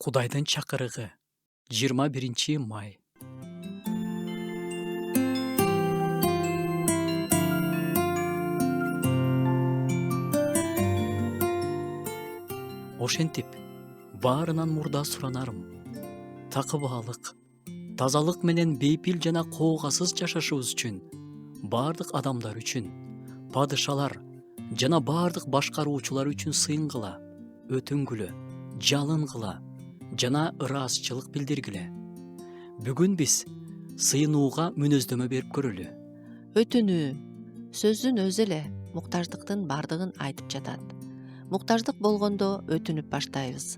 Кудайдын чакырыгы 21 май. Ошентип баарынан мурда суранарым. Такыбаалык, тазалык менен бейпил жана коогасыз жашашыбыз үчүн, бардык адамдар үчүн, падышалар жана бардык башкаруучулар үчүн сыйынгыла, өтүнгүлө, жалынгыла жана ыраазычылык билдиргиле. Бүгүн биз сыйынууга мүнөздөмө берип көрөлү. Өтүнүү сөздүн өзү эле муктаждыктын бардыгын айтып жатат. Муктаждык болгондо өтүнүп баштайбыз.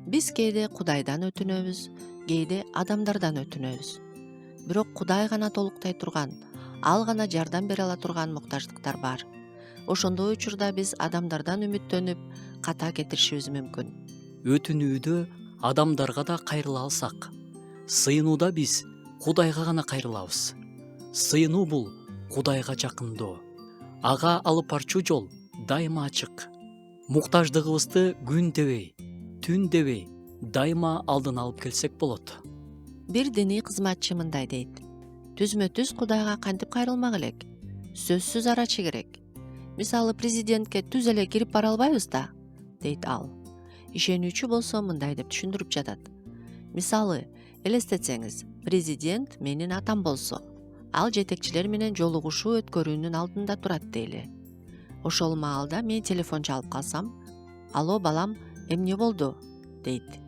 Биз кээде Кудайдан өтүнөбүз, кээде адамдардан өтүнөбүз. Бирок Кудай гана толуктай турган, ал гана жардам бере ала турган муктаждыктар бар. Ошондой учурда биз адамдардан үмүттөнүп, ката кетиришибиз мүмкүн. Өтүнүүдө адамдарга да кайрыла алсак, сыйынууда биз Кудайга гана кайрылабыз. Сыйынуу бул Кудайга жакындоо. Ага алып барчу жол дайыма ачык. Муктаждыгыбызды күн дебей, түн дебей дайыма алдын алып келсек болот. Бир диний кызматчы мындай дейт: түзмө-түз Кудайга кантип кайрылмак элек? Сөзсүз арачы керек. Мисалы, президентке түз эле кирип бара албайбыз да, дейт ал. Ишенүүчү болсо мындай деп түшүндүрүп жатат. Мисалы, элестетсеңиз, президент менин атам болсо, ал жетекчилер менен жолугушуу өткөрүүнүн алдында турат дейли. Ошол маалда мен телефон чалып калсам: "Алло, балам, эмне болду?" дейт.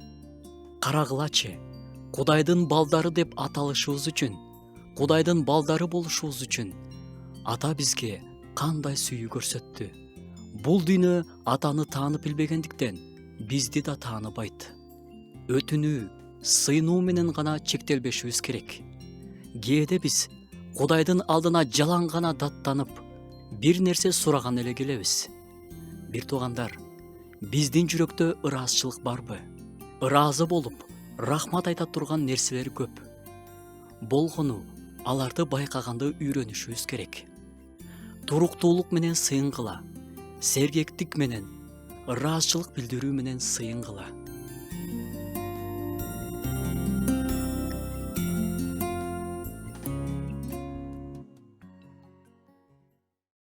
Карагылачы, Кудайдын балдары деп аталышыбыз үчүн, Кудайдын балдары болушубуз үчүн ата бизге кандай сүйүү көрсөттү. Бул дүйнө атаны таанып билбегендиктен бизди да тааныбайт. Өтүнүү, сыйынуу менен гана чектелбешибиз керек. Кээде биз Кудайдын алдына жалаң гана даттанып, бир нерсе сураган эле келебиз. Бир туугандар, биздин жүрөктө ыраазычылык барбы? Ыраазы болуп, рахмат айта турган нерселер көп. Болгону аларды байкаганды үйрөнүшүбүз керек. Туруктуулук менен сыйынгыла, сергектик менен, ыраазычылык билдирүү менен сыйынгыла.